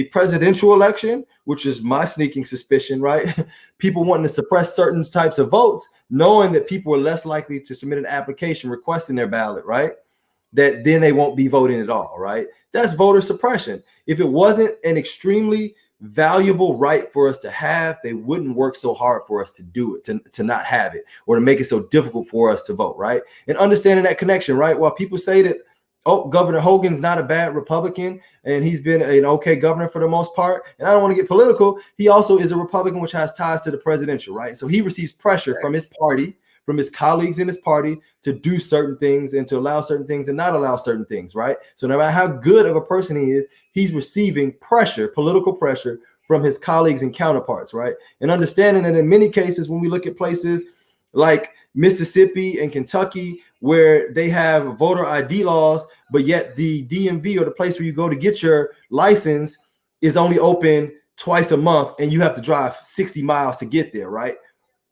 presidential election, which is my sneaking suspicion, right? People wanting to suppress certain types of votes, knowing that people are less likely to submit an application requesting their ballot, right? That then they won't be voting at all, right? That's voter suppression. If it wasn't an extremely valuable right for us to have, they wouldn't work so hard for us to do it, to not have it, or to make it so difficult for us to vote, right? And understanding that connection, right? While people say that, oh, Governor Hogan's not a bad Republican and he's been an okay governor for the most part, and I don't want to get political, he also is a Republican which has ties to the presidential, right? So he receives pressure from his party, from his colleagues in his party, to do certain things and to allow certain things and not allow certain things, right? So no matter how good of a person he is, he's receiving pressure, political pressure, from his colleagues and counterparts, right? And understanding that in many cases, when we look at places like Mississippi and Kentucky, where they have voter ID laws, but yet the DMV, or the place where you go to get your license, is only open twice a month and you have to drive 60 miles to get there, right?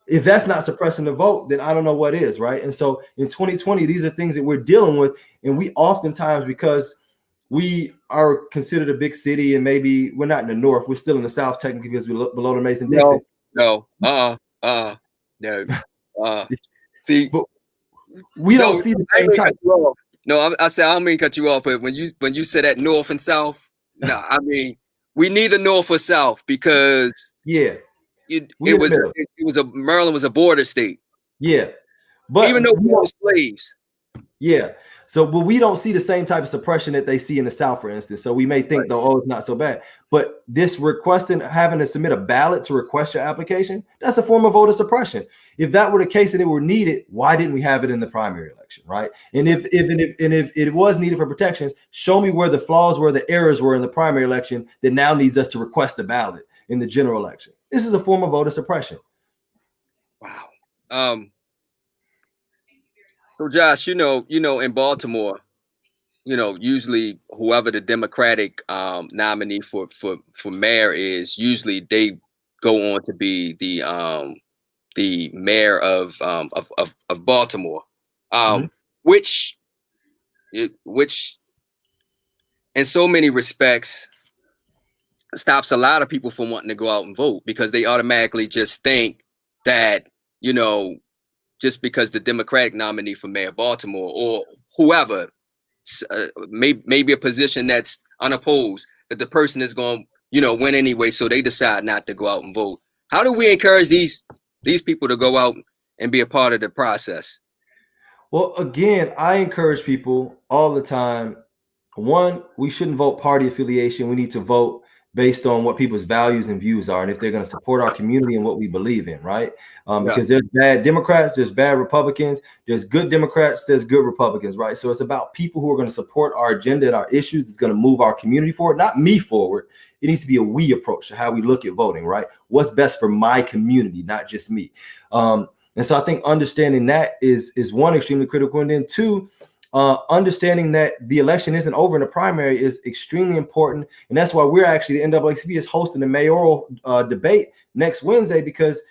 If that's not suppressing the vote, then I don't know what is, right? And so in 2020, these are things that we're dealing with. And we oftentimes, because we are considered a big city and maybe we're not in the north, we're still in the south technically because we're below the Mason-Dixon. No. See, but we don't see the same type. No, I said I don't mean cut you off, but when you said that north and south, no, I mean we neither north or south, because Maryland was a border state. Yeah, but even though we were slaves, Yeah. So, but we don't see the same type of suppression that they see in the South, for instance. So we may think, though, oh, it's not so bad. But this requesting, having to submit a ballot to request your application, that's a form of voter suppression. If that were the case and it were needed, why didn't we have it in the primary election, right? And if it was needed for protections, show me where the flaws were, the errors were in the primary election that now needs us to request a ballot in the general election. This is a form of voter suppression. Wow. So Josh, in Baltimore, usually whoever the Democratic nominee for mayor is, usually they go on to be the mayor of Baltimore, which in so many respects stops a lot of people from wanting to go out and vote, because they automatically just think that, just because the Democratic nominee for mayor of Baltimore or whoever, maybe a position that's unopposed, that the person is going to win anyway, so they decide not to go out and vote. How do we encourage these people to go out and be a part of the process? Well, again, I encourage people all the time. One, we shouldn't vote party affiliation. We need to vote based on what people's values and views are, and if they're going to support our community and what we believe in, right? Because there's bad Democrats, there's bad Republicans, there's good Democrats, there's good Republicans, right? So it's about people who are going to support our agenda and our issues. It's going to move our community forward, not me forward. It needs to be a we approach to how we look at voting, right? What's best for my community, not just me. And so I think understanding that is one, extremely critical, and then two, understanding that the election isn't over in the primary is extremely important. And that's why we're actually, the NAACP is hosting the mayoral debate next Wednesday, because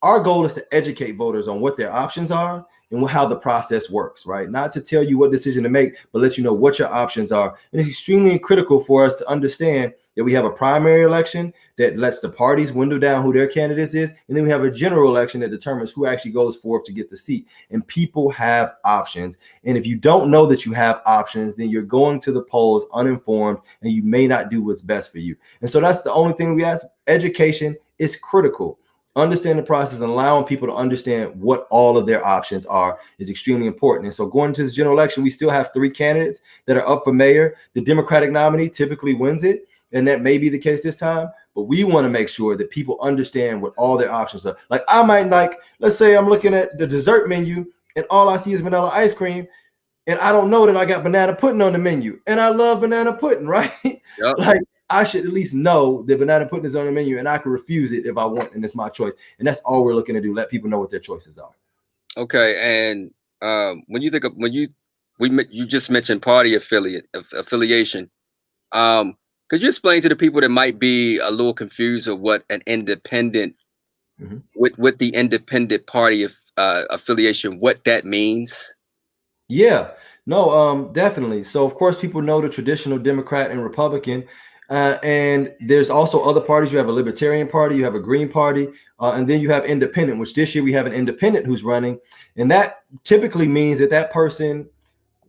our goal is to educate voters on what their options are and how the process works, right? Not to tell you what decision to make, but let you know what your options are. And it's extremely critical for us to understand that we have a primary election that lets the parties window down who their candidates is. And then we have a general election that determines who actually goes forth to get the seat. And people have options. And if you don't know that you have options, then you're going to the polls uninformed, and you may not do what's best for you. And so that's the only thing we ask. Education is critical. Understand the process and allowing people to understand what all of their options are is extremely important. And so going to this general election, we still have 3 candidates that are up for mayor. The Democratic nominee typically wins it, and that may be the case this time, but we want to make sure that people understand what all their options are. Like, I might let's say I'm looking at the dessert menu and all I see is vanilla ice cream, and I don't know that I got banana pudding on the menu, and I love banana pudding, right? Yep. Like, I should at least know that banana pudding is on the menu, and I can refuse it if I want, and it's my choice. And that's all we're looking to do, let people know what their choices are. Okay, and when you think of you just mentioned party affiliation. Could you explain to the people that might be a little confused of what an independent, with the independent party affiliation, what that means? Yeah, no, definitely. So of course, people know the traditional Democrat and Republican. And there's also other parties. You have a Libertarian Party, you have a Green Party, and then you have independent, which this year we have an independent who's running. And that typically means that person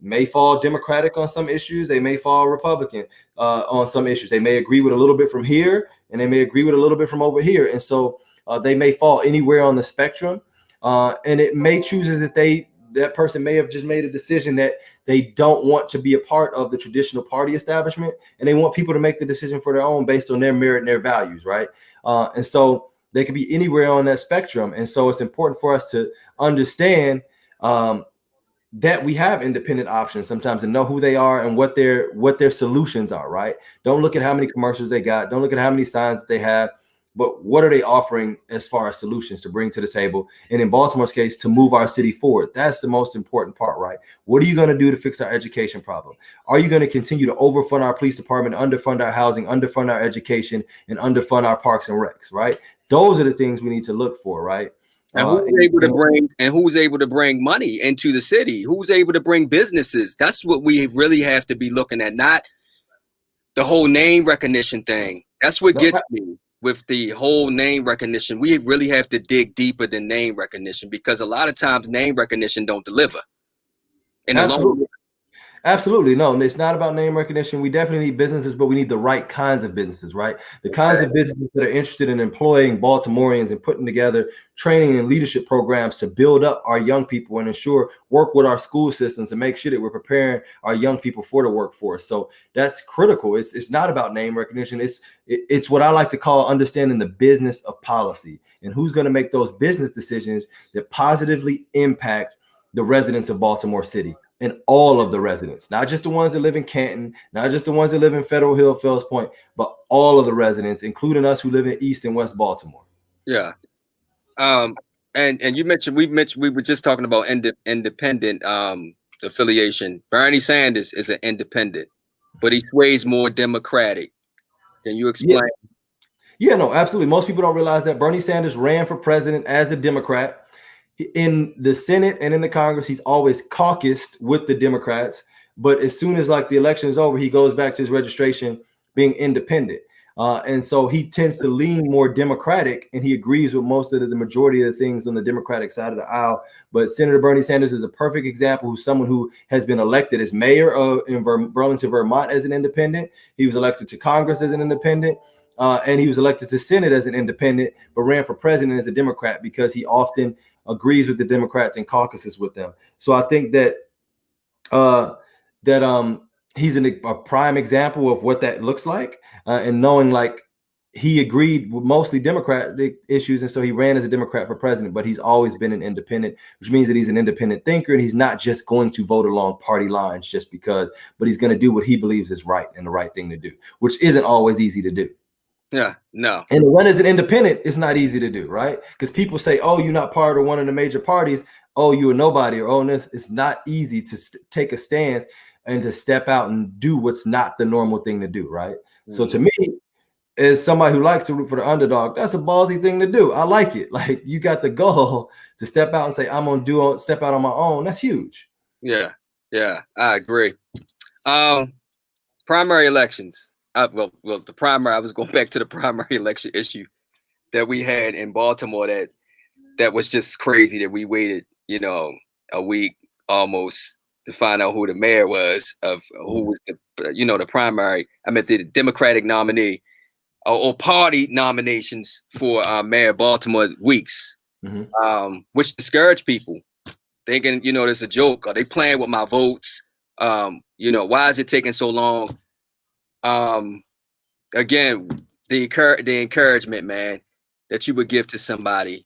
may fall Democratic on some issues. They may fall Republican on some issues. They may agree with a little bit from here, and they may agree with a little bit from over here. And so they may fall anywhere on the spectrum. And it may choose that person may have just made a decision that they don't want to be a part of the traditional party establishment, and they want people to make the decision for their own based on their merit and their values, right? And so they could be anywhere on that spectrum. And so it's important for us to understand that we have independent options sometimes, and know who they are and what their solutions are, right? Don't look at how many commercials they got. Don't look at how many signs that they have. But what are they offering as far as solutions to bring to the table? And in Baltimore's case, to move our city forward. That's the most important part, right? What are you going to do to fix our education problem? Are you going to continue to overfund our police department, underfund our housing, underfund our education, and underfund our parks and recs, right? Those are the things we need to look for, right? And who's able to bring money into the city? Who's able to bring businesses? That's what we really have to be looking at, not the whole name recognition thing. That's what gets me. With the whole name recognition, we really have to dig deeper than name recognition, because a lot of times name recognition don't deliver. Absolutely. No, it's not about name recognition. We definitely need businesses, but we need the right kinds of businesses, right? The kinds of businesses that are interested in employing Baltimoreans and putting together training and leadership programs to build up our young people and ensure work with our school systems and make sure that we're preparing our young people for the workforce. So that's critical. It's not about name recognition. It's what I like to call understanding the business of policy and who's going to make those business decisions that positively impact the residents of Baltimore City. And all of the residents, not just the ones that live in Canton, not just the ones that live in Federal Hill, Fells Point, but all of the residents, including us who live in East and West Baltimore. Yeah. And you mentioned we were just talking about independent affiliation. Bernie Sanders is an independent, but he sways more Democratic. Can you explain? Yeah, no, absolutely. Most people don't realize that Bernie Sanders ran for president as a Democrat. In the Senate and in the Congress, he's always caucused with the Democrats. But as soon as like the election is over, he goes back to his registration being independent. And so he tends to lean more Democratic, and he agrees with most of the majority of the things on the Democratic side of the aisle. But Senator Bernie Sanders is a perfect example who's someone who has been elected as mayor in Burlington, Vermont as an independent. He was elected to Congress as an independent. And he was elected to Senate as an independent, but ran for president as a Democrat because he often agrees with the Democrats and caucuses with them. So I think that he's a prime example of what that looks like, and knowing like he agreed with mostly Democratic issues, and so he ran as a Democrat for president. But he's always been an independent, which means that he's an independent thinker, and he's not just going to vote along party lines just because, but he's going to do what he believes is right and the right thing to do, which isn't always easy to do. Yeah, no. And to run as an independent, it's not easy to do, right? Because people say, oh, you're not part of one of the major parties. Oh, you're nobody. Or, oh, this, it's not easy to take a stance and to step out and do what's not the normal thing to do, right? Mm-hmm. So to me, as somebody who likes to root for the underdog, that's a ballsy thing to do. I like it. Like, you got the goal to step out and say, I'm going to step out on my own. That's huge. Yeah, I agree. Primary elections. Well, the primary. I was going back to the primary election issue that we had in Baltimore. That was just crazy that we waited, a week almost to find out who the mayor was of who was the primary. I meant the Democratic nominee or party nominations for mayor of Baltimore weeks, which discouraged people thinking, there's a joke. Are they playing with my votes? Why is it taking so long? Again, the encouragement, man, that you would give to somebody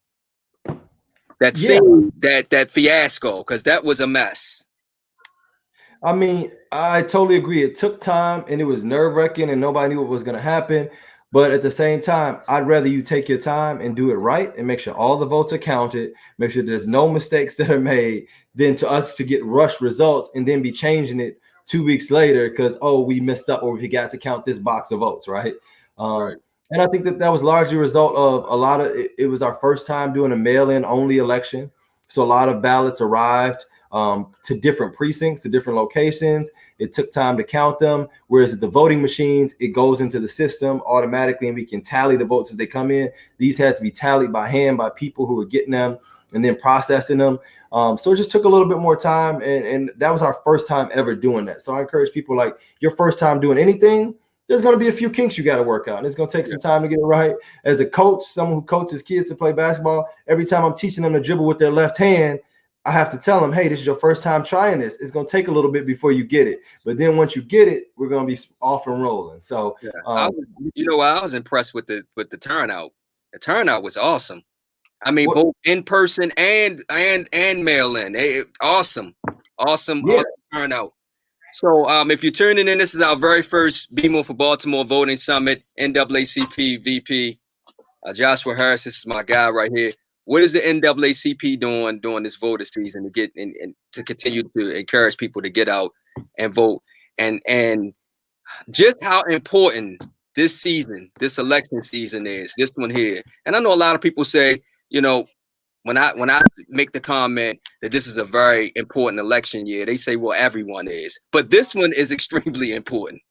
that seen that fiasco, because that was a mess. I mean, I totally agree. It took time and it was nerve-wracking and nobody knew what was going to happen. But at the same time, I'd rather you take your time and do it right and make sure all the votes are counted, make sure there's no mistakes that are made, than to us to get rushed results and then be changing it 2 weeks later because, oh, we messed up or we forgot to count this box of votes, right? Right. And I think that was largely a result of a lot of it was our first time doing a mail-in only election. So a lot of ballots arrived to different precincts, to different locations. It took time to count them. Whereas at the voting machines, it goes into the system automatically and we can tally the votes as they come in. These had to be tallied by hand by people who were getting them and then processing them. So it just took a little bit more time. And that was our first time ever doing that. So I encourage people, like, your first time doing anything, there's going to be a few kinks you got to work out. And it's going to take some time to get it right. As a coach, someone who coaches kids to play basketball, every time I'm teaching them to dribble with their left hand, I have to tell them, hey, this is your first time trying this. It's going to take a little bit before you get it. But then once you get it, we're going to be off and rolling. So, I was impressed with the turnout. The turnout was awesome. I mean, both in person and mail-in. Awesome turnout. So if you're tuning in, this is our very first BeMore for Baltimore voting summit, NAACP VP Joshua Harris. This is my guy right here. What is the NAACP doing during this voter season to get and to continue to encourage people to get out and vote, and just how important this season, this election season is, this one here. And I know a lot of people say, when I make the comment that this is a very important election year, they say, well, everyone is. But this one is extremely important.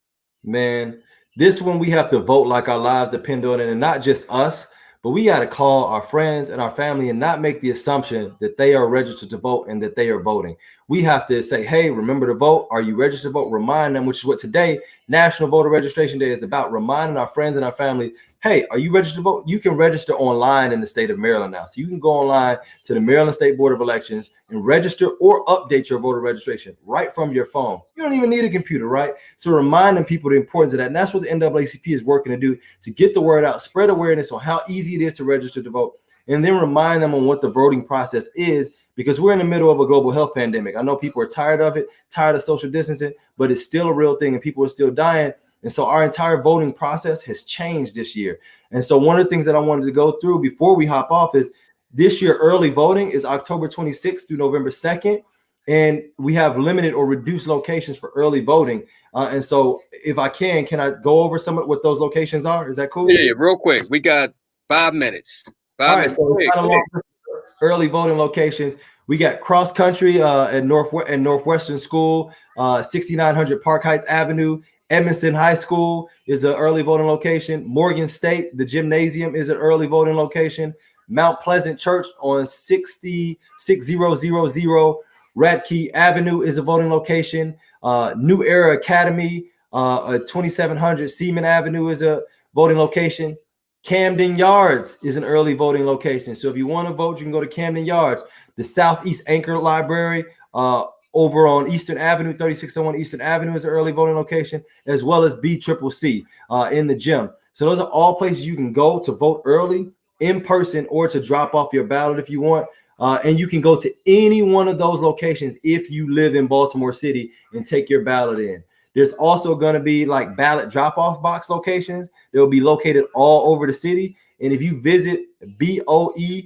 Man, this one we have to vote like our lives depend on it, and not just us, but we got to call our friends and our family and not make the assumption that they are registered to vote and that they are voting. We have to say, hey, remember to vote. Are you registered to vote? Remind them, which is what today, National Voter Registration Day, is about, reminding our friends and our family, hey, are you registered to vote? You can register online in the state of Maryland now. So you can go online to the Maryland State Board of Elections and register or update your voter registration right from your phone. You don't even need a computer, right? So reminding people the importance of that. And that's what the NAACP is working to do, to get the word out, spread awareness on how easy it is to register to vote, and then remind them on what the voting process is, because we're in the middle of a global health pandemic. I know people are tired of it, tired of social distancing, but it's still a real thing and people are still dying. And so our entire voting process has changed this year. And so one of the things that I wanted to go through before we hop off is this year early voting is October 26th through November 2nd. And we have limited or reduced locations for early voting. And so if I can I go over some of what those locations are? Is that cool? Yeah, real quick. We got 5 minutes. All right, so early voting locations. We got Cross Country at Northwestern School, 6900 Park Heights Avenue. Edmondson High School is an early voting location. Morgan State, the gymnasium, is an early voting location. Mount Pleasant Church on 60000 Radke Avenue is a voting location. New Era Academy, 2700 Seaman Avenue is a voting location. Camden Yards is an early voting location. So if you want to vote, you can go to Camden Yards. The Southeast Anchor Library, over on Eastern Avenue, 3601 Eastern Avenue is an early voting location, as well as BCCC in the gym. So those are all places you can go to vote early, in person, or to drop off your ballot if you want. And you can go to any one of those locations if you live in Baltimore City and take your ballot in. There's also going to be like ballot drop-off box locations. They'll be located all over the city. And if you visit BOE,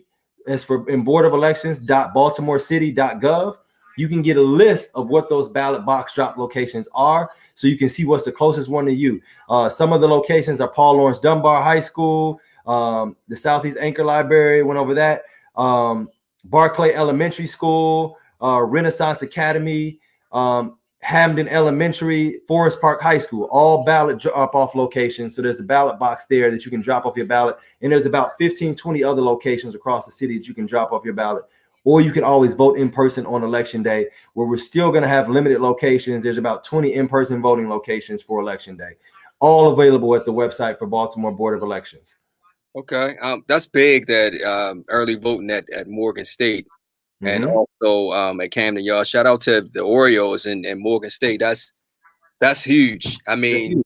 as for in Board of Elections.baltimorecity.gov, you can get a list of what those ballot box drop locations are, so you can see what's the closest one to you. Some of the locations are Paul Lawrence Dunbar High School, the Southeast Anchor Library, went over that, Barclay Elementary School, Renaissance Academy, Hamden Elementary, Forest Park High School, all ballot drop-off locations. So there's a ballot box there that you can drop off your ballot. And there's about 15, 20 other locations across the city that you can drop off your ballot. Or you can always vote in person on Election Day, where we're still going to have limited locations. There's about 20 in-person voting locations for Election Day, all available at the website for Baltimore Board of Elections. Okay. That's big, that early voting at Morgan State. And also at Camden Yards. Shout out to the Orioles and Morgan State. That's huge. I mean,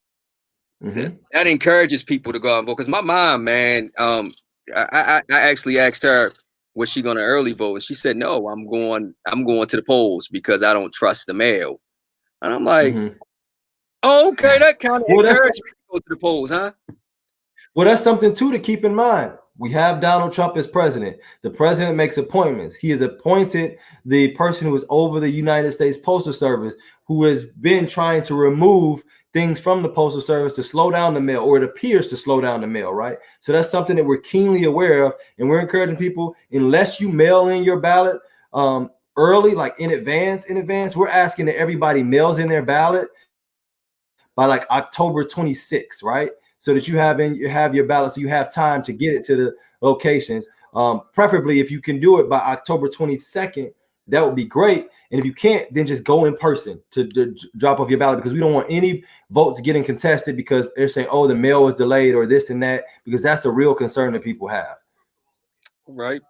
that encourages people to go out and vote. Because my mom, man, I actually asked her, was she going to early vote? And she said, no, I'm going to the polls because I don't trust the mail. And I'm like, oh, okay, that kind of encourages me to go to the polls, huh? Well, that's something too to keep in mind. We have Donald Trump as president. The president makes appointments. He has appointed the person who is over the United States Postal Service, who has been trying to remove things from the Postal Service to slow down the mail, or it appears to slow down the mail, right? So that's something that we're keenly aware of. And we're encouraging people, unless you mail in your ballot early, like in advance, we're asking that everybody mails in their ballot by like October 26th, right? So that you have your ballot, so you have time to get it to the locations. Preferably, if you can do it by October 22nd, that would be great. And if you can't, then just go in person to drop off your ballot, because we don't want any votes getting contested because they're saying, oh, the mail was delayed or this and that, because that's a real concern that people have. Right.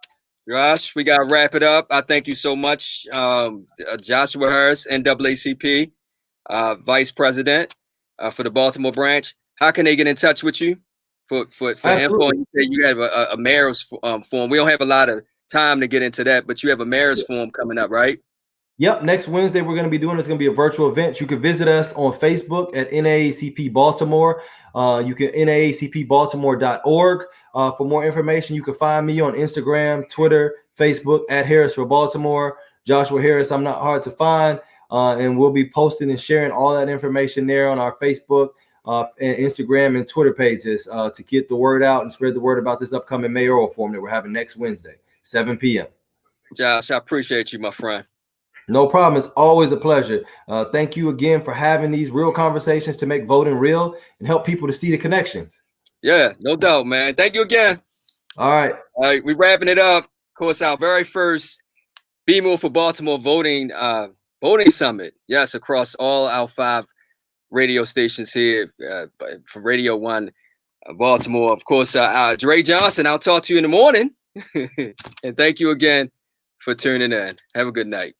Josh, we got to wrap it up. I thank you so much. Joshua Harris, NAACP, Vice President for the Baltimore branch. How can they get in touch with you for info? You say you have a mayor's form. We don't have a lot of time to get into that, but you have a mayor's form coming up, right? Yep. Next Wednesday, we're going to be doing, it's going to be a virtual event. You can visit us on Facebook at NAACP Baltimore. You can naacpbaltimore.org for more information. You can find me on Instagram, Twitter, Facebook at Harris for Baltimore. Joshua Harris, I'm not hard to find. And we'll be posting and sharing all that information there on our Facebook and Instagram and Twitter pages to get the word out and spread the word about this upcoming mayoral forum that we're having next Wednesday, 7 p.m. Josh, I appreciate you, my friend. No problem. It's always a pleasure. Thank you again for having these real conversations to make voting real and help people to see the connections. Yeah, no doubt, man. Thank you again. All right. All right, we're wrapping it up. Of course, our very first BeMore for Baltimore voting summit. Yes, across all our 5 radio stations here from Radio 1 Baltimore. Of course, Dre Johnson, I'll talk to you in the morning. And thank you again for tuning in. Have a good night.